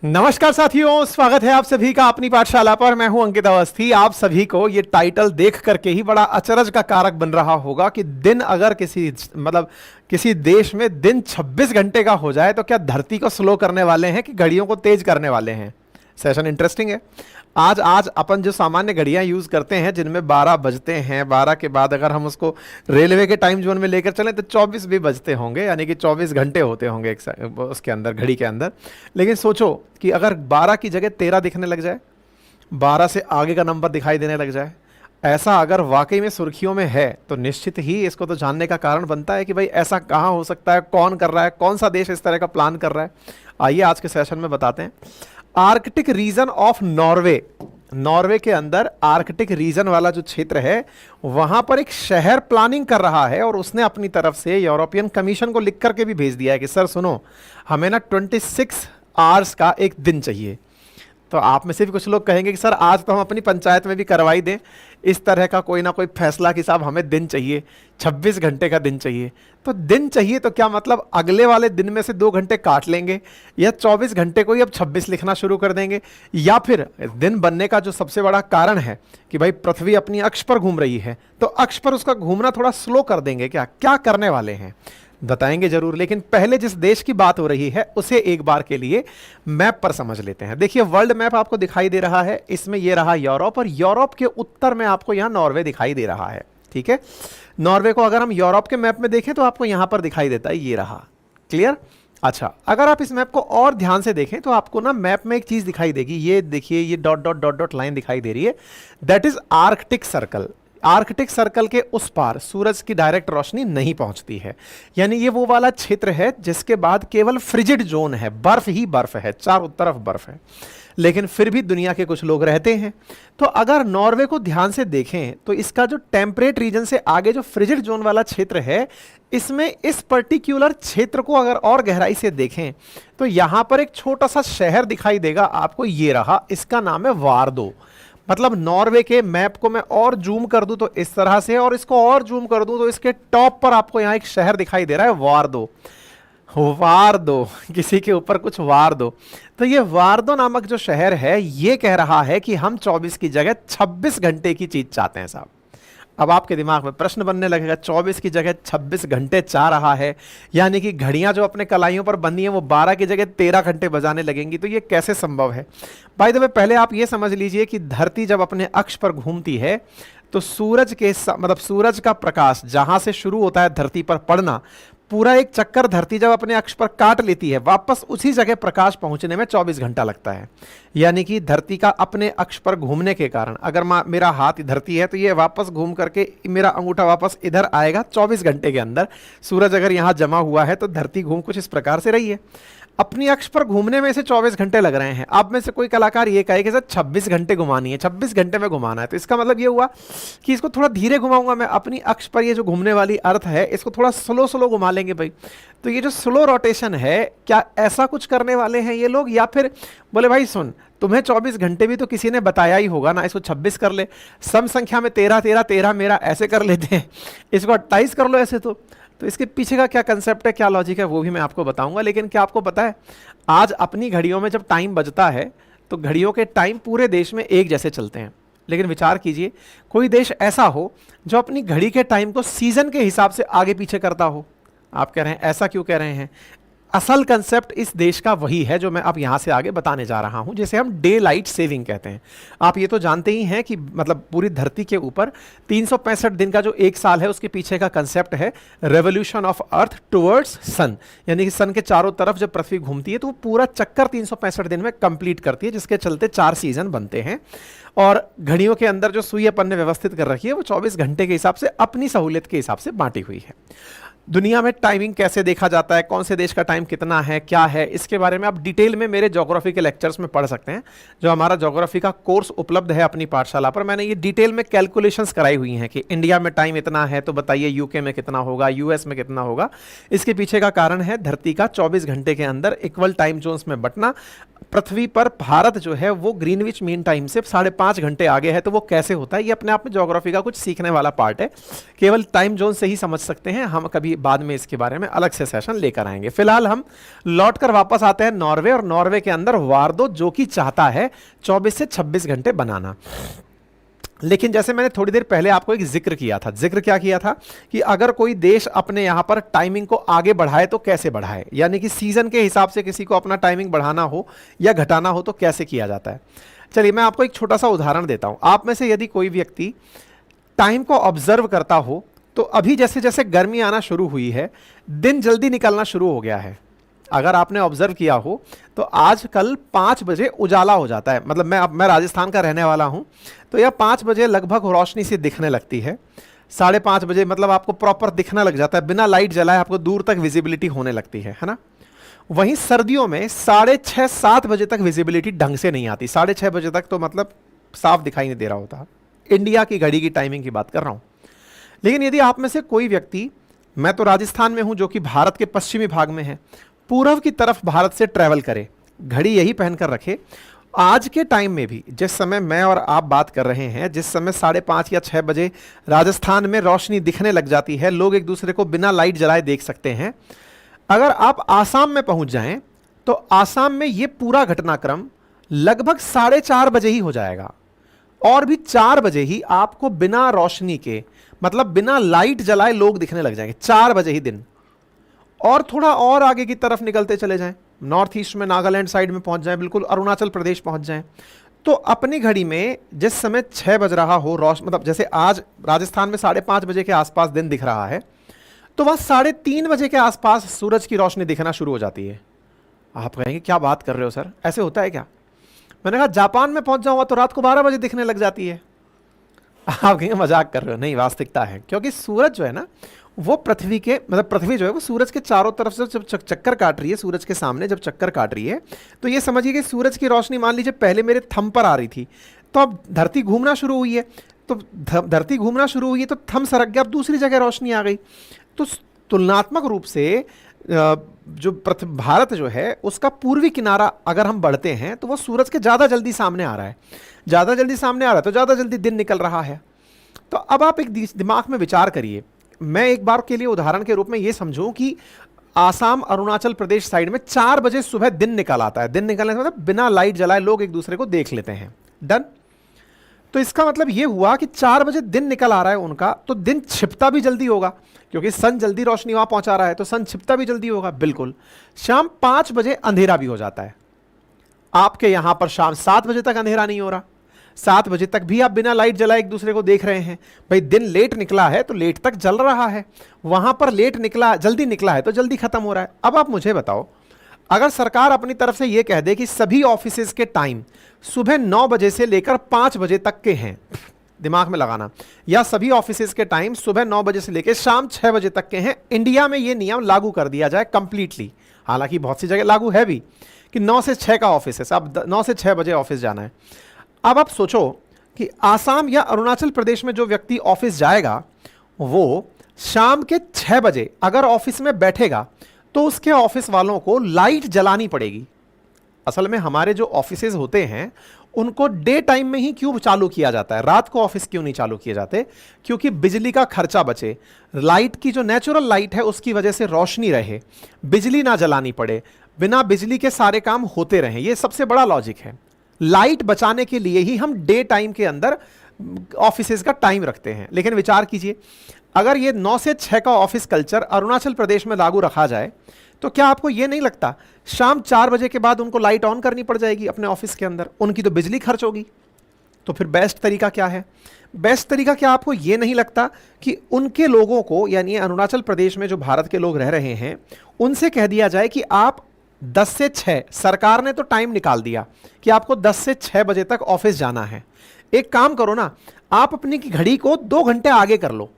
नमस्कार साथियों, स्वागत है आप सभी का अपनी पाठशाला पर। मैं हूं अंकित अवस्थी। आप सभी को ये टाइटल देख करके ही बड़ा अचरज का कारक बन रहा होगा कि दिन अगर किसी देश में दिन 26 घंटे का हो जाए तो क्या धरती को स्लो करने वाले हैं कि घड़ियों को तेज करने वाले हैं। सेशन इंटरेस्टिंग है। आज अपन जो सामान्य घड़ियां यूज करते हैं जिनमें 12 बजते हैं, 12 के बाद अगर हम उसको रेलवे के टाइम जोन में लेकर चलें तो 24 भी बजते होंगे, यानी कि 24 घंटे होते होंगे उसके अंदर, घड़ी के अंदर। लेकिन सोचो कि अगर 12 की जगह 13 दिखने लग जाए, 12 से आगे का नंबर दिखाई देने लग जाए, ऐसा अगर वाकई में सुर्खियों में है तो निश्चित ही इसको तो जानने का कारण बनता है कि भाई ऐसा कहाँ हो सकता है, कौन कर रहा है, कौन सा देश इस तरह का प्लान कर रहा है। आइए आज के सेशन में बताते हैं। Arctic region of Norway, Norway के अंदर आर्कटिक रीजन वाला जो क्षेत्र है वहां पर एक शहर प्लानिंग कर रहा है और उसने अपनी तरफ से यूरोपियन कमीशन को लिख करके भी भेज दिया है कि सर सुनो, हमें ना 26 आवर्स का एक दिन चाहिए। तो आप में से भी कुछ लोग कहेंगे कि सर आज तो हम अपनी पंचायत में भी करवाई दें इस तरह का कोई ना कोई फैसला कि साहब हमें दिन चाहिए, 26 घंटे का दिन चाहिए। तो दिन चाहिए तो क्या मतलब अगले वाले दिन में से 2 घंटे काट लेंगे, या 24 घंटे को ही अब 26 लिखना शुरू कर देंगे, या फिर दिन बनने का जो सबसे बड़ा कारण है कि भाई पृथ्वी अपनी अक्ष पर घूम रही है तो अक्ष पर उसका घूमना थोड़ा स्लो कर देंगे। क्या करने वाले हैं बताएंगे जरूर। लेकिन पहले जिस देश की बात हो रही है उसे एक बार के लिए मैप पर समझ लेते हैं। देखिए वर्ल्ड मैप आपको दिखाई दे रहा है, इसमें ये रहा यूरोप, और यूरोप के उत्तर में आपको यहां नॉर्वे दिखाई दे रहा है। ठीक है, नॉर्वे को अगर हम यूरोप के मैप में देखें तो आपको यहां पर दिखाई देता है, ये रहा। क्लियर? अच्छा, अगर आप इस मैप को और ध्यान से देखें तो आपको ना मैप में एक चीज दिखाई देगी, ये देखिए, ये dot dot dot dot line दिखाई दे रही है, that is Arctic circle. Arctic circle के उस पार सूरज की डायरेक्ट रोशनी नहीं पहुंचती है, यानी ये वो वाला क्षेत्र है जिसके बाद केवल फ्रिजिड जोन है, बर्फ ही बर्फ है, चारों तरफ बर्फ है। लेकिन फिर भी दुनिया के कुछ लोग रहते हैं। तो अगर नॉर्वे को ध्यान से देखें तो इसका जो टेम्परेट रीजन से आगे जो फ्रिजिड जोन वाला क्षेत्र है, इसमें इस पर्टिकुलर क्षेत्र को अगर और गहराई से देखें तो यहां पर एक छोटा सा शहर दिखाई देगा आपको, ये रहा, इसका नाम है वार्दो। मतलब नॉर्वे के मैप को मैं और जूम कर दूं तो इस तरह से, और इसको और जूम कर दूं तो इसके टॉप पर आपको यहां एक शहर दिखाई दे रहा है, वार्दो। वार्दो, किसी के ऊपर कुछ वार दो। तो ये वार्दो नामक जो शहर है ये कह रहा है कि हम 24 की जगह 26 घंटे की चीज चाहते हैं साहब। अब आपके दिमाग में प्रश्न बनने लगेगा, 24 की जगह 26 घंटे चाह रहा है, यानी कि घड़ियां जो अपने कलाइयों पर बंधी हैं वो 12 की जगह 13 घंटे बजाने लगेंगी, तो ये कैसे संभव है? बाय द वे पहले आप ये समझ लीजिए कि धरती जब अपने अक्ष पर घूमती है तो सूरज के सूरज का प्रकाश जहां से शुरू होता है धरती पर पड़ना, पूरा एक चक्कर धरती जब अपने अक्ष पर काट लेती है वापस उसी जगह प्रकाश पहुंचने में 24 घंटा लगता है। यानी कि धरती का अपने अक्ष पर घूमने के कारण अगर मेरा हाथ धरती है तो ये वापस घूम करके मेरा अंगूठा वापस इधर आएगा 24 घंटे के अंदर। सूरज अगर यहां जमा हुआ है तो धरती घूम कुछ इस प्रकार से रही है, अपनी अक्ष पर घूमने में से 24 घंटे लग रहे हैं। अब में से कोई कलाकार ये कहे कि सर 26 घंटे घुमानी है, 26 घंटे में घुमाना है, तो इसका मतलब ये हुआ कि इसको थोड़ा धीरे घुमाऊंगा मैं, अपनी अक्ष पर ये जो घूमने वाली अर्थ है इसको थोड़ा स्लो स्लो घुमा लेंगे भाई। तो ये जो स्लो रोटेशन है, क्या ऐसा कुछ करने वाले हैं ये लोग, या फिर बोले भाई सुन, तुम्हें 24 घंटे भी तो किसी ने बताया ही होगा ना, इसको 26 कर ले, सम संख्या में 13 13 13 मेरा ऐसे कर लेते हैं, इसको 28 कर लो ऐसे। तो इसके पीछे का क्या कंसेप्ट है, क्या लॉजिक है, वो भी मैं आपको बताऊंगा। लेकिन क्या आपको पता है आज अपनी घड़ियों में जब टाइम बजता है तो घड़ियों के टाइम पूरे देश में एक जैसे चलते हैं। लेकिन विचार कीजिए कोई देश ऐसा हो जो अपनी घड़ी के टाइम को सीजन के हिसाब से आगे पीछे करता हो। आप कह रहे हैं ऐसा क्यों कह रहे हैं? असल कंसेप्ट इस देश का वही है जो मैं अब यहां से आगे बताने जा रहा हूं, जिसे हम डे लाइट सेविंग कहते हैं। आप ये तो जानते ही हैं कि मतलब पूरी धरती के ऊपर 365 दिन का जो एक साल है उसके पीछे का कंसेप्ट है रेवोल्यूशन ऑफ अर्थ टुवर्ड्स सन, यानी कि सन के चारों तरफ जब पृथ्वी घूमती है तो वो पूरा चक्कर 365 दिन में कंप्लीट करती है, जिसके चलते 4 सीजन बनते हैं। और घड़ियों के अंदर जो सुई अपन ने व्यवस्थित कर रखी है वो 24 घंटे के हिसाब से अपनी सहूलियत के हिसाब से बांटी हुई है। दुनिया में टाइमिंग कैसे देखा जाता है, कौन से देश का टाइम कितना है, क्या है, इसके बारे में आप डिटेल में मेरे ज्योग्राफी के लेक्चर्स में पढ़ सकते हैं। जो हमारा ज्योग्राफी का कोर्स उपलब्ध है अपनी पाठशाला पर, मैंने ये डिटेल में कैलकुलेशंस कराई हुई हैं कि इंडिया में टाइम इतना है तो बताइए यूके में कितना होगा, यूएस में कितना होगा। इसके पीछे का कारण है धरती का 24 घंटे के अंदर इक्वल टाइम जोन्स में बंटना। पृथ्वी पर भारत जो है वो ग्रीनविच मीन टाइम से 5.5 घंटे आगे है, तो वो कैसे होता है, ये अपने आप में ज्योग्राफी का कुछ सीखने वाला पार्ट है। केवल टाइम जोन से ही समझ सकते हैं हम, कभी कभी बाद में इसके बारे में अलग से सेशन लेकर आएंगे। फिलहाल हम लौटकर वापस आते हैं नॉर्वे, और नॉर्वे के अंदर वार्दो जो कि चाहता है 24 से 26 घंटे बनाना। लेकिन जैसे मैंने थोड़ी देर पहले आपको एक जिक्र किया था, जिक्र क्या किया था कि अगर कोई देश अपने यहां पर टाइमिंग को आगे बढ़ाए तो कैसे बढ़ाए, यानी कि सीजन के हिसाब से किसी को अपना टाइमिंग बढ़ाना हो या घटाना हो तो कैसे किया जाता है। चलिए मैं आपको एक छोटा सा उदाहरण देता हूं। आप में से यदि कोई व्यक्ति टाइम को ऑब्जर्व करता हो तो अभी जैसे जैसे गर्मी आना शुरू हुई है, दिन जल्दी निकलना शुरू हो गया है। अगर आपने ऑब्जर्व किया हो तो आजकल 5 बजे उजाला हो जाता है। मतलब मैं राजस्थान का रहने वाला हूं, तो यह 5 बजे लगभग रोशनी सी दिखने लगती है। 5:30 बजे मतलब आपको प्रॉपर दिखना लग जाता है, बिना लाइट जलाए आपको दूर तक विजिबिलिटी होने लगती है ना। वहीं सर्दियों में 6:30-7 बजे तक विजिबिलिटी ढंग से नहीं आती। 6:30 बजे तक तो मतलब साफ दिखाई नहीं दे रहा होता। इंडिया की घड़ी की टाइमिंग की बात कर रहा हूं। लेकिन यदि आप में से कोई व्यक्ति, मैं तो राजस्थान में हूं जो कि भारत के पश्चिमी भाग में है, पूर्व की तरफ भारत से ट्रैवल करे, घड़ी यही पहनकर रखे, आज के टाइम में भी जिस समय मैं और आप बात कर रहे हैं, जिस समय 5:30 या 6 बजे राजस्थान में रोशनी दिखने लग जाती है, लोग एक दूसरे को बिना लाइट जलाए देख सकते हैं। अगर आप आसाम में पहुंच जाएं तो आसाम में यह पूरा घटनाक्रम लगभग 4:30 बजे ही हो जाएगा, और भी 4 बजे ही आपको बिना रोशनी के, मतलब बिना लाइट जलाए लोग दिखने लग जाएंगे 4 बजे ही दिन। और थोड़ा और आगे की तरफ निकलते चले जाएं, नॉर्थ ईस्ट में नागालैंड साइड में पहुंच जाएं, बिल्कुल अरुणाचल प्रदेश पहुंच जाएं, तो अपनी घड़ी में जिस समय 6 बज रहा हो मतलब जैसे आज राजस्थान में 5:30 बजे के आसपास दिन दिख रहा है, तो वह 3:30 बजे के आसपास सूरज की रोशनी दिखना शुरू हो जाती है। आप कहेंगे क्या बात कर रहे हो सर, ऐसे होता है क्या? मैंने कहा जापान में पहुंच जाऊंगा तो रात को 12 बजे दिखने लग जाती है। आप कहेंगे मजाक कर रहे हो, नहीं वास्तविकता है, क्योंकि सूरज जो है ना वो पृथ्वी के, मतलब पृथ्वी जो है वो सूरज के चारों तरफ से जब चक्कर काट रही है, सूरज के सामने जब चक्कर काट रही है, तो ये समझिए कि सूरज की रोशनी मान लीजिए पहले मेरे थंब पर आ रही थी, तो अब धरती घूमना शुरू हुई है, तो धरती घूमना शुरू हुई है तो थंब सरक गया, अब दूसरी जगह रोशनी आ गई। तो तुलनात्मक रूप से जो भारत जो है उसका पूर्वी किनारा अगर हम बढ़ते हैं तो वो सूरज के ज़्यादा जल्दी सामने आ रहा है, ज़्यादा जल्दी सामने आ रहा है तो ज़्यादा जल्दी दिन निकल रहा है। तो अब आप एक दिमाग में विचार करिए, मैं एक बार के लिए उदाहरण के रूप में ये समझूं कि आसाम अरुणाचल प्रदेश साइड में 4 बजे सुबह दिन निकल आता है। दिन निकलने से मतलब बिना लाइट जलाए लोग एक दूसरे को देख लेते हैं, डन। तो इसका मतलब ये हुआ कि 4 बजे दिन निकल आ रहा है उनका, तो दिन छिपता भी जल्दी होगा क्योंकि सन जल्दी रोशनी वहां पहुंचा रहा है, तो सन छिपता भी जल्दी होगा, बिल्कुल। शाम 5 बजे अंधेरा भी हो जाता है। आपके यहां पर शाम 7 बजे तक अंधेरा नहीं हो रहा, 7 बजे तक भी आप बिना लाइट जलाए एक दूसरे को देख रहे हैं। भाई दिन लेट निकला है तो लेट तक जल रहा है, वहां पर लेट निकला, जल्दी निकला है तो जल्दी खत्म हो रहा है। अब आप मुझे बताओ, अगर सरकार अपनी तरफ से यह कह दे कि सभी ऑफिसेज के टाइम सुबह 9 बजे से लेकर 5 बजे तक के हैं, दिमाग में लगाना, या सभी ऑफिसेज के टाइम सुबह 9 बजे से लेकर शाम 6 बजे तक के हैं, इंडिया में यह नियम लागू कर दिया जाए कंप्लीटली। हालांकि बहुत सी जगह लागू है भी कि 9 से 6 का ऑफिस है, अब 9 से 6 बजे ऑफिस जाना है। अब आप सोचो कि आसाम या अरुणाचल प्रदेश में जो व्यक्ति ऑफिस जाएगा वो शाम के 6 बजे अगर ऑफिस में बैठेगा तो उसके ऑफिस वालों को लाइट जलानी पड़ेगी। असल में हमारे जो ऑफिसेज होते हैं उनको डे टाइम में ही क्यों चालू किया जाता है, रात को ऑफिस क्यों नहीं चालू किए जाते? क्योंकि बिजली का खर्चा बचे, लाइट की जो नेचुरल लाइट है उसकी वजह से रोशनी रहे, बिजली ना जलानी पड़े, बिना बिजली के सारे काम होते रहें। यह सबसे बड़ा लॉजिक है। लाइट बचाने के लिए ही हम डे टाइम के अंदर ऑफिसेज का टाइम रखते हैं। लेकिन विचार कीजिए, अगर ये 9 से 6 का ऑफिस कल्चर अरुणाचल प्रदेश में लागू रखा जाए तो क्या आपको यह नहीं लगता शाम 4 बजे के बाद उनको लाइट ऑन करनी पड़ जाएगी अपने ऑफिस के अंदर, उनकी तो बिजली खर्च होगी। तो फिर बेस्ट तरीका क्या है? बेस्ट तरीका क्या आपको यह नहीं लगता कि उनके लोगों को, यानी अरुणाचल प्रदेश में जो भारत के लोग रह रहे हैं, उनसे कह दिया जाए कि आप 10 से 6, सरकार ने तो टाइम निकाल दिया कि आपको 10 से 6 बजे तक ऑफिस जाना है। एक काम करो ना, आप अपनी घड़ी को 2 घंटे आगे कर लो।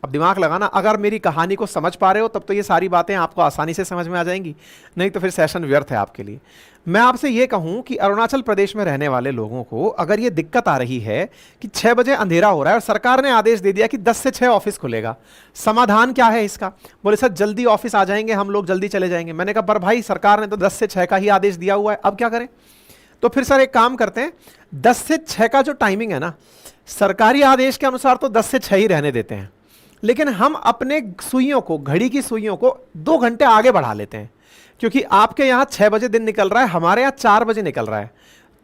अब दिमाग लगाना, अगर मेरी कहानी को समझ पा रहे हो तब तो ये सारी बातें आपको आसानी से समझ में आ जाएंगी, नहीं तो फिर सेशन व्यर्थ है आपके लिए। मैं आपसे ये कहूं कि अरुणाचल प्रदेश में रहने वाले लोगों को अगर ये दिक्कत आ रही है कि 6 बजे अंधेरा हो रहा है और सरकार ने आदेश दे दिया कि 10 से 6 ऑफिस खुलेगा, समाधान क्या है इसका? बोले सर जल्दी ऑफिस आ जाएंगे, हम लोग जल्दी चले जाएंगे। मैंने कहा पर भाई सरकार ने तो 10 से 6 का ही आदेश दिया हुआ है, अब क्या करें? तो फिर सर एक काम करते हैं, 10 से 6 का जो टाइमिंग है ना, सरकारी आदेश के अनुसार तो 10 से 6 ही रहने देते हैं, लेकिन हम अपने सुइयों को, घड़ी की सुइयों को 2 घंटे आगे बढ़ा लेते हैं, क्योंकि आपके यहां 6 बजे दिन निकल रहा है, हमारे यहां 4 बजे निकल रहा है,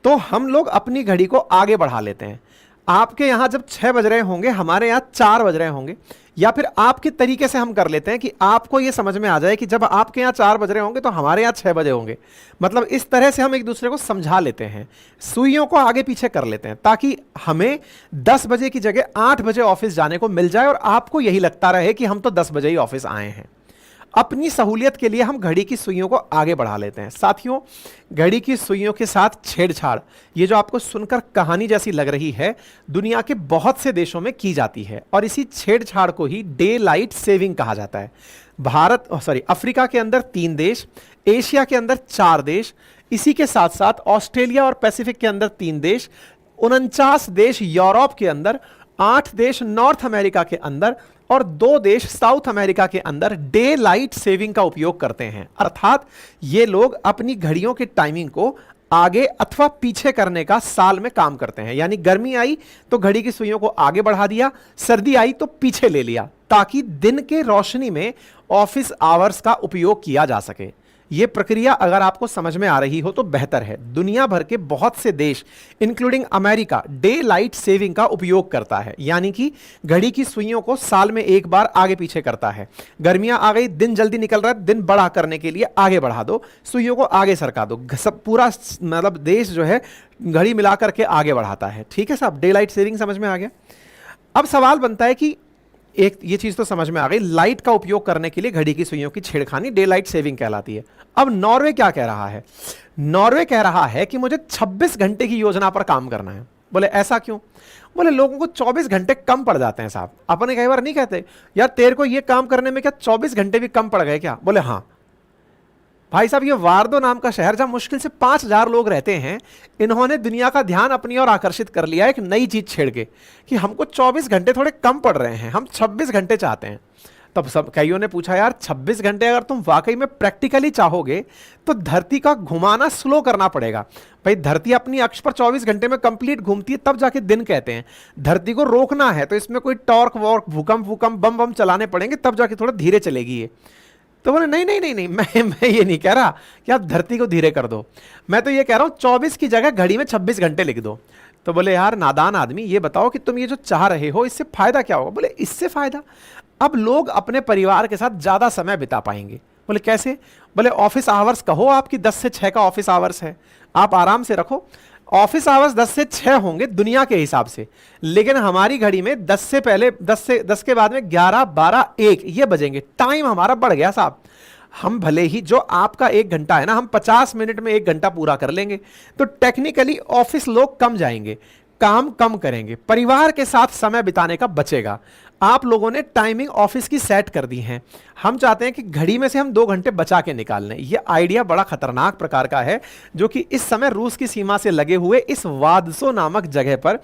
तो हम लोग अपनी घड़ी को आगे बढ़ा लेते हैं। आपके यहां जब 6 बज रहे होंगे, हमारे यहां 4 बज रहे होंगे, या फिर आपके तरीके से हम कर लेते हैं कि आपको यह समझ में आ जाए कि जब आपके यहां 4 बज रहे होंगे तो हमारे यहां 6 बजे होंगे। मतलब इस तरह से हम एक दूसरे को समझा लेते हैं, सुइयों को आगे पीछे कर लेते हैं, ताकि हमें 10 बजे की जगह 8 बजे ऑफिस जाने को मिल जाए और आपको यही लगता रहे कि हम तो 10 बजे ही ऑफिस आए हैं। अपनी सहूलियत के लिए हम घड़ी की सुइयों को आगे बढ़ा लेते हैं। साथियों, घड़ी की सुइयों के साथ छेड़छाड़, ये जो आपको सुनकर कहानी जैसी लग रही है, दुनिया के बहुत से देशों में की जाती है, और इसी छेड़छाड़ को ही डे लाइट सेविंग कहा जाता है। अफ्रीका के अंदर 3 देश, एशिया के अंदर 4 देश, इसी के साथ साथ ऑस्ट्रेलिया और पैसिफिक के अंदर 3 देश, 49 देश यूरोप के अंदर, 8 देश नॉर्थ अमेरिका के अंदर और 2 देश साउथ अमेरिका के अंदर डे लाइट सेविंग का उपयोग करते हैं। अर्थात ये लोग अपनी घड़ियों की टाइमिंग को आगे अथवा पीछे करने का साल में काम करते हैं। यानी गर्मी आई तो घड़ी की सुइयों को आगे बढ़ा दिया, सर्दी आई तो पीछे ले लिया, ताकि दिन के रोशनी में ऑफिस आवर्स का उपयोग किया जा सके। यह प्रक्रिया अगर आपको समझ में आ रही हो तो बेहतर है। दुनिया भर के बहुत से देश including America day light saving का उपयोग करता है, यानी कि घड़ी की सुइयों को साल में एक बार आगे पीछे करता है। गर्मियां आ गई, दिन जल्दी निकल रहा है, दिन बड़ा करने के लिए आगे बढ़ा दो, सुइयों को आगे सरका दो, सब पूरा मतलब देश जो है घड़ी मिला करके आगे बढ़ाता है। ठीक है साहब, डे लाइट सेविंग समझ में आ गया। अब सवाल बनता है कि एक ये चीज तो समझ में आ गई, लाइट का उपयोग करने के लिए घड़ी की सुइयों की छेड़खानी डे लाइट सेविंग कहलाती है। अब नॉर्वे क्या कह रहा है? नॉर्वे कह रहा है कि मुझे 26 घंटे की योजना पर काम करना है। बोले ऐसा क्यों? बोले लोगों को 24 घंटे कम पड़ जाते हैं साहब। अपने कई बार नहीं कहते यार तेरे को ये काम करने में क्या 24 घंटे भी कम पड़ गए क्या? बोले हाँ भाई साहब, ये वार्दो नाम का शहर जहां मुश्किल से 5000 लोग रहते हैं, इन्होंने दुनिया का ध्यान अपनी ओर आकर्षित कर लिया एक नई चीज छेड़ के कि हमको 24 घंटे थोड़े कम पड़ रहे हैं, हम 26 घंटे चाहते हैं। तब सब कईयों ने पूछा यार 26 घंटे अगर तुम वाकई में प्रैक्टिकली चाहोगे तो धरती का घुमाना स्लो करना पड़ेगा। भाई धरती अपनी अक्ष पर 24 घंटे में कंप्लीट घूमती है, तब जाके दिन कहते हैं। धरती को रोकना है तो इसमें कोई टॉर्क वॉर्क भूकंप बम बम चलाने पड़ेंगे, तब जाके थोड़ा धीरे चलेगी ये। तो बोले नहीं नहीं नहीं नहीं, मैं ये नहीं कह रहा कि आप धरती को धीरे कर दो, मैं तो ये कह रहा हूं 24 की जगह घड़ी में 26 घंटे लिख दो। तो बोले यार नादान आदमी, ये बताओ कि तुम ये जो चाह रहे हो इससे फायदा क्या होगा? बोले इससे फायदा, अब लोग अपने परिवार के साथ ज्यादा समय बिता पाएंगे। बोले कैसे? बोले ऑफिस आवर्स कहो आपकी 10 से 6 का ऑफिस आवर्स है, आप आराम से रखो, ऑफिस आवर्स 10 से 6 होंगे दुनिया के हिसाब से, लेकिन हमारी घड़ी में 10 से पहले 10 के बाद में 11, 12, 1 ये बजेंगे। टाइम हमारा बढ़ गया साहब। हम भले ही जो आपका 1 घंटा है ना, हम 50 मिनट में 1 घंटा पूरा कर लेंगे, तो टेक्निकली ऑफिस लोग कम जाएंगे, काम कम करेंगे, परिवार के साथ समय बिताने का बचेगा। आप लोगों ने टाइमिंग ऑफिस की सेट कर दी है, हम चाहते हैं कि घड़ी में से हम 2 घंटे बचा के निकाल लें। यह आइडिया बड़ा खतरनाक प्रकार का है, जो कि इस समय रूस की सीमा से लगे हुए इस वादसो नामक जगह पर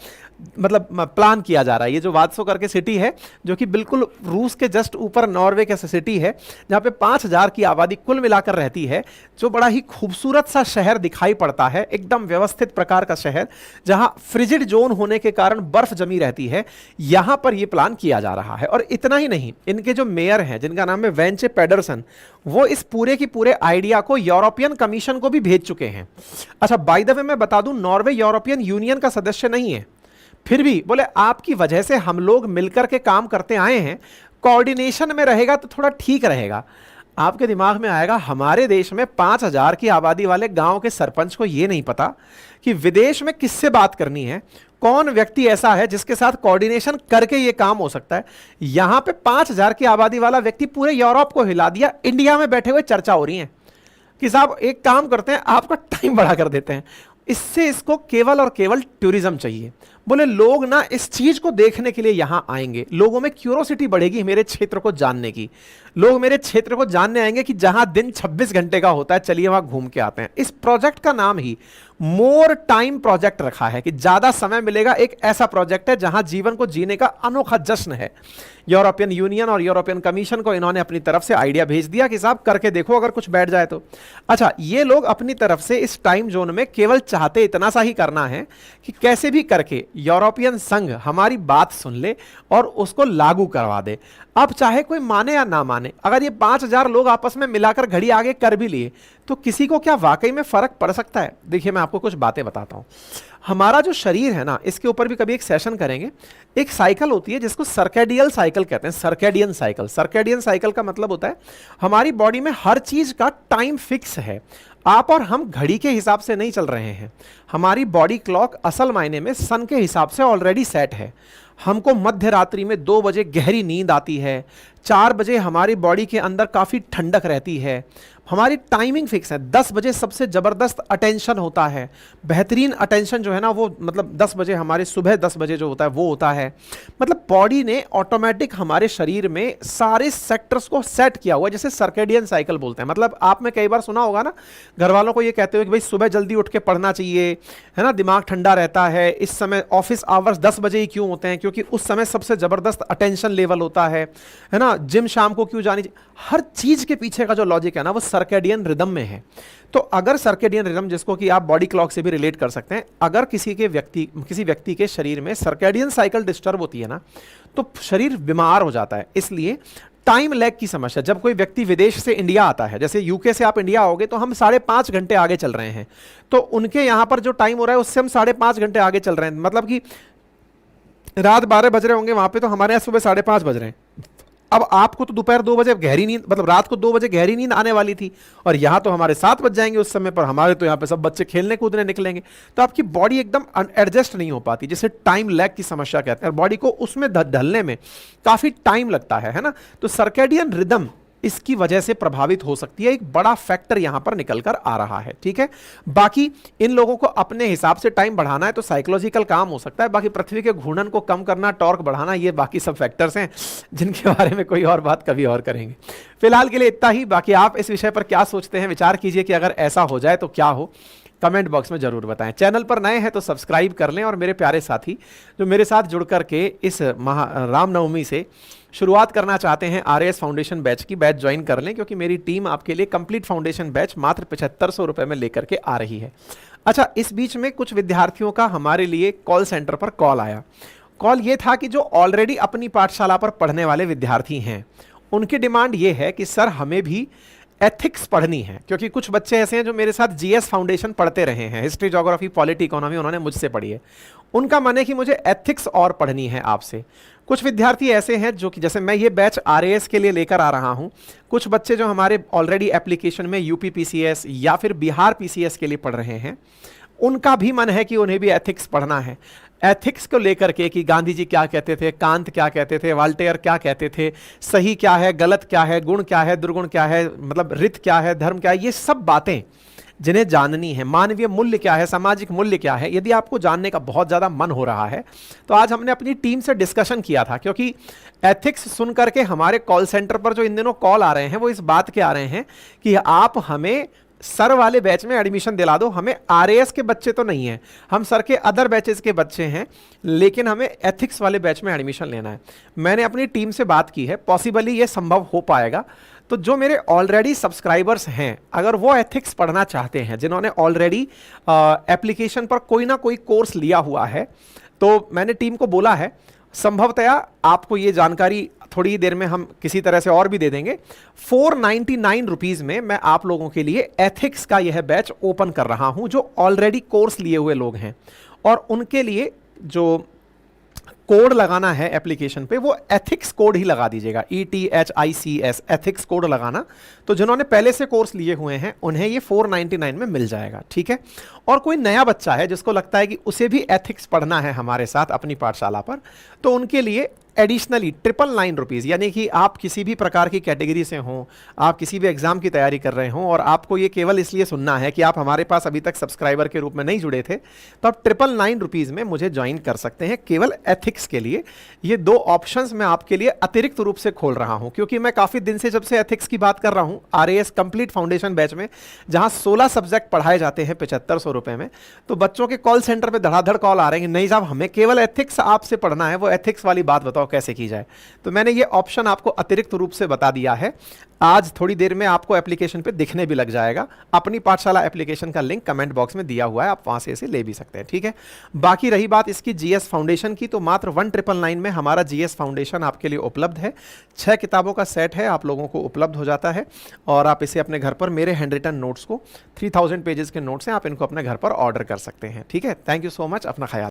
मतलब प्लान किया जा रहा है। ये जो वादसो करके सिटी है, जो कि बिल्कुल रूस के जस्ट ऊपर नॉर्वे के सिटी है, जहाँ पे 5000 की आबादी कुल मिलाकर रहती है, जो बड़ा ही खूबसूरत सा शहर दिखाई पड़ता है, एकदम व्यवस्थित प्रकार का शहर, जहाँ फ्रिजिड जोन होने के कारण बर्फ जमी रहती है। यहाँ पर यह प्लान किया जा रहा है। और इतना ही नहीं, इनके जो मेयर हैं जिनका नाम है वेंचे पेडरसन, वो इस पूरे की पूरे आइडिया को यूरोपियन कमीशन को भी भेज चुके हैं। अच्छा बाय द वे मैं बता दूं, नॉर्वे यूरोपियन यूनियन का सदस्य नहीं है, फिर भी बोले आपकी वजह से हम लोग मिलकर के काम करते आए हैं, कोऑर्डिनेशन में रहेगा तो थोड़ा ठीक रहेगा। आपके दिमाग में आएगा हमारे देश में 5000 की आबादी वाले गांव के सरपंच को यह नहीं पता कि विदेश में किससे बात करनी है, कौन व्यक्ति ऐसा है जिसके साथ कोऑर्डिनेशन करके यह काम हो सकता है। यहां पे 5000 की आबादी वाला व्यक्ति पूरे यूरोप को हिला दिया, इंडिया में बैठे हुए चर्चा हो रही है कि साहब एक काम करते हैं, आपका टाइम बढ़ा कर देते हैं। इससे इसको केवल और केवल टूरिज्म चाहिए। बोले लोग ना इस चीज को देखने के लिए यहां आएंगे, लोगों में क्यूरोसिटी बढ़ेगी मेरे क्षेत्र को जानने की। लोग मेरे क्षेत्र को जानने आएंगे कि जहां दिन 26 घंटे का होता है, चलिए वहां घूम के आते हैं। इस प्रोजेक्ट का नाम ही मोर टाइम प्रोजेक्ट रखा है कि ज्यादा समय मिलेगा। एक ऐसा प्रोजेक्ट है जहां जीवन को जीने का अनोखा जश्न है। यूरोपियन यूनियन और यूरोपियन कमीशन को इन्होंने अपनी तरफ से आइडिया भेज दिया कि साहब करके देखो अगर कुछ बैठ जाए तो। अच्छा, ये लोग अपनी तरफ से इस टाइम जोन में केवल चाहते इतना सा ही करना है कि कैसे भी करके यूरोपियन संघ हमारी बात सुन ले और उसको लागू करवा दे। अब चाहे कोई माने या ना माने, अगर ये 5,000 लोग आपस में मिलाकर घड़ी आगे कर भी लिए तो किसी को क्या वाकई में फर्क पड़ सकता है? देखिए, मैं आपको कुछ बातें बताता हूं। हमारा जो शरीर है ना, इसके ऊपर भी कभी एक सेशन करेंगे। एक साइकिल होती है जिसको सर्केडियल साइकिल कहते हैं। सर्केडियन साइकिल, सर्केडियन साइकिल का मतलब होता है हमारी बॉडी में हर चीज का टाइम फिक्स है। आप और हम घड़ी के हिसाब से नहीं चल रहे हैं। हमारी बॉडी क्लॉक असल मायने में सन के हिसाब से ऑलरेडी सेट है। हमको मध्य रात्रि में 2 बजे गहरी नींद आती है, 4 बजे हमारी बॉडी के अंदर काफ़ी ठंडक रहती है। हमारी टाइमिंग फिक्स है। 10 बजे सबसे ज़बरदस्त अटेंशन होता है। बेहतरीन अटेंशन जो है ना वो मतलब 10 बजे, हमारे सुबह 10 बजे जो होता है वो होता है। मतलब बॉडी ने ऑटोमेटिक हमारे शरीर में सारे सेक्टर्स को सेट किया हुआ है, जैसे सर्केडियन साइकिल बोलते हैं। मतलब आपने कई बार सुना होगा ना, घर वालों को ये कहते हुए कि भाई सुबह जल्दी उठ के पढ़ना चाहिए, है ना, दिमाग ठंडा रहता है। इस समय ऑफिस आवर्स 10 बजे ही क्यों होते हैं? क्योंकि उस समय सबसे ज़बरदस्त अटेंशन लेवल होता है ना। जिम शाम को क्यों जानी चाहिए? हर चीज़ के पीछे का जो लॉजिक है ना वो सर्केडियन रिदम में है। तो अगर सर्केडियन रिदम, जिसको कि आप बॉडी क्लॉक से भी रिलेट कर सकते हैं, अगर किसी व्यक्ति के शरीर में सर्केडियन साइकिल डिस्टर्ब होती है ना तो शरीर बीमार हो जाता है। इसलिए टाइम लैग की समस्या, जब कोई व्यक्ति विदेश से इंडिया आता है, जैसे यूके से आप इंडिया आओगे तो हम 5.5 घंटे आगे चल रहे हैं, तो उनके यहां पर जो टाइम हो रहा है उससे हम 5.5 घंटे आगे चल रहे हैं। मतलब कि रात 12 बज रहे होंगे वहां पे, तो हमारे यहाँ सुबह 5:30 बज रहे हैं। अब आपको तो दोपहर 2 बजे गहरी नींद, मतलब रात को 2 बजे गहरी नींद आने वाली थी, और यहाँ तो हमारे 7 बज जाएंगे उस समय पर। हमारे तो यहाँ पे सब बच्चे खेलने कूदने निकलेंगे, तो आपकी बॉडी एकदम एडजस्ट नहीं हो पाती, जिसे टाइम लैग की समस्या कहते हैं। बॉडी को उसमें ढलने में काफ़ी टाइम लगता है ना। तो सर्केडियन रिदम इसकी वजह से प्रभावित हो सकती है। एक बड़ा फैक्टर यहां पर निकल कर आ रहा है, ठीक है। बाकी इन लोगों को अपने हिसाब से टाइम बढ़ाना है तो साइकोलॉजिकल काम हो सकता है। बाकी पृथ्वी के घूर्णन को कम करना, टॉर्क बढ़ाना, ये बाकी सब फैक्टर्स हैं जिनके बारे में कोई और बात कभी और करेंगे। फिलहाल के लिए इतना ही। बाकी आप इस विषय पर क्या सोचते हैं, विचार कीजिए कि अगर ऐसा हो जाए तो क्या हो, कमेंट बॉक्स में जरूर बताएं। चैनल पर नए हैं तो सब्सक्राइब कर लें, और मेरे प्यारे साथी जो मेरे साथ जुड़ करके इस रामनवमी से शुरुआत करना चाहते हैं आरएएस फाउंडेशन बैच की, बैच ज्वाइन कर लें, क्योंकि मेरी टीम आपके लिए कंप्लीट फाउंडेशन बैच मात्र 7500 रुपए में लेकर के आ रही है। अच्छा, इस बीच में कुछ विद्यार्थियों का हमारे लिए कॉल सेंटर पर कॉल आया। कॉल ये था कि जो ऑलरेडी अपनी पाठशाला पर पढ़ने वाले विद्यार्थी हैं, उनकी डिमांड ये है कि सर हमें भी एथिक्स पढ़नी है, क्योंकि कुछ बच्चे ऐसे हैं जो मेरे साथ जीएस फाउंडेशन पढ़ते रहे हैं, हिस्ट्री, ज्योग्राफी, पॉलिटी, इकोनॉमी उन्होंने मुझसे पढ़ी है। उनका मन है कि मुझे एथिक्स और पढ़नी है आपसे। कुछ विद्यार्थी ऐसे हैं जो कि, जैसे मैं ये बैच आरएएस के लिए लेकर आ रहा हूं, कुछ बच्चे जो हमारे ऑलरेडी एप्लीकेशन में यूपी पीसीएस या फिर बिहार पीसीएस के लिए पढ़ रहे हैं, उनका भी मन है कि उन्हें भी एथिक्स पढ़ना है। एथिक्स को लेकर के कि गांधी जी क्या कहते थे, कांत क्या कहते थे, वाल्टेयर क्या कहते थे, सही क्या है, गलत क्या है, गुण क्या है, दुर्गुण क्या है, मतलब रित क्या है, धर्म क्या है, ये सब बातें जिन्हें जाननी है। मानवीय मूल्य क्या है, सामाजिक मूल्य क्या है, यदि आपको जानने का बहुत ज़्यादा मन हो रहा है तो आज हमने अपनी टीम से डिस्कशन किया था, क्योंकि एथिक्स सुन करके हमारे कॉल सेंटर पर जो इन दिनों कॉल आ रहे हैं वो इस बात के आ रहे हैं कि आप हमें सर वाले बैच में एडमिशन दिला दो। हमें आरएएस के बच्चे तो नहीं हैं, हम सर के अदर बैचेस के बच्चे हैं, लेकिन हमें एथिक्स वाले बैच में एडमिशन लेना है। मैंने अपनी टीम से बात की है, पॉसिबली ये संभव हो पाएगा। तो जो मेरे ऑलरेडी सब्सक्राइबर्स हैं, अगर वो एथिक्स पढ़ना चाहते हैं, जिन्होंने ऑलरेडी एप्लीकेशन पर कोई ना कोई कोर्स लिया हुआ है, तो मैंने टीम को बोला है संभवतया आपको ये जानकारी थोड़ी देर में हम किसी तरह से और भी दे देंगे। 499 रुपीज़ में मैं आप लोगों के लिए एथिक्स का यह बैच ओपन कर रहा हूं, जो ऑलरेडी कोर्स लिए हुए लोग हैं, और उनके लिए जो कोड लगाना है एप्लीकेशन पे वो एथिक्स कोड ही लगा दीजिएगा, ETHICS एथिक्स कोड लगाना। तो जिन्होंने पहले से कोर्स लिए हुए हैं उन्हें ये 499 में मिल जाएगा, ठीक है। और कोई नया बच्चा है जिसको लगता है कि उसे भी एथिक्स पढ़ना है हमारे साथ अपनी पाठशाला पर, तो उनके लिए एडिशनली 999 यानी कि आप किसी भी प्रकार की कैटेगरी से हों, आप किसी भी एग्जाम की तैयारी कर रहे हों और आपको ये केवल इसलिए सुनना है कि आप हमारे पास अभी तक सब्सक्राइबर के रूप में नहीं जुड़े थे, तो आप 999 में मुझे ज्वाइन कर सकते हैं केवल एथिक्स के लिए। ये दो ऑप्शंस मैं आपके लिए अतिरिक्त रूप से खोल रहा हूं, क्योंकि मैं काफ़ी दिन से जब से एथिक्स की बात कर रहा हूं RAS कंप्लीट फाउंडेशन बैच में, जहां 16 सब्जेक्ट पढ़ाए जाते हैं 7500 रुपए में, तो बच्चों के कॉल सेंटर पे धड़ाधड़ कॉल आ रहे हैं, नहीं साहब हमें केवल एथिक्स आपसे पढ़ना है, वो एथिक्स वाली बात बताओ कैसे की जाए। तो मैंने ये ऑप्शन आपको अतिरिक्त रूप से बता दिया है। आज थोड़ी देर में आपको एप्लीकेशन पे दिखने भी लग जाएगा। अपनी पाठशाला एप्लीकेशन का लिंक कमेंट बॉक्स में दिया हुआ है, आप वहां से इसे ले भी सकते हैं, ठीक है। बाकी रही बात इसकी जीएस फाउंडेशन की, तो मात्र 1999 में हमारा जीएस फाउंडेशन आपके लिए उपलब्ध है। 6 किताबों का सेट है, आप लोगों को उपलब्ध हो जाता है और आप इसे अपने घर पर, मेरे हैंड रिटन नोट्स को 3000 पेजेस के नोट्स हैं, आप इनको अपने घर पर ऑर्डर कर सकते हैं, ठीक है। थैंक यू सो मच, अपना ख्याल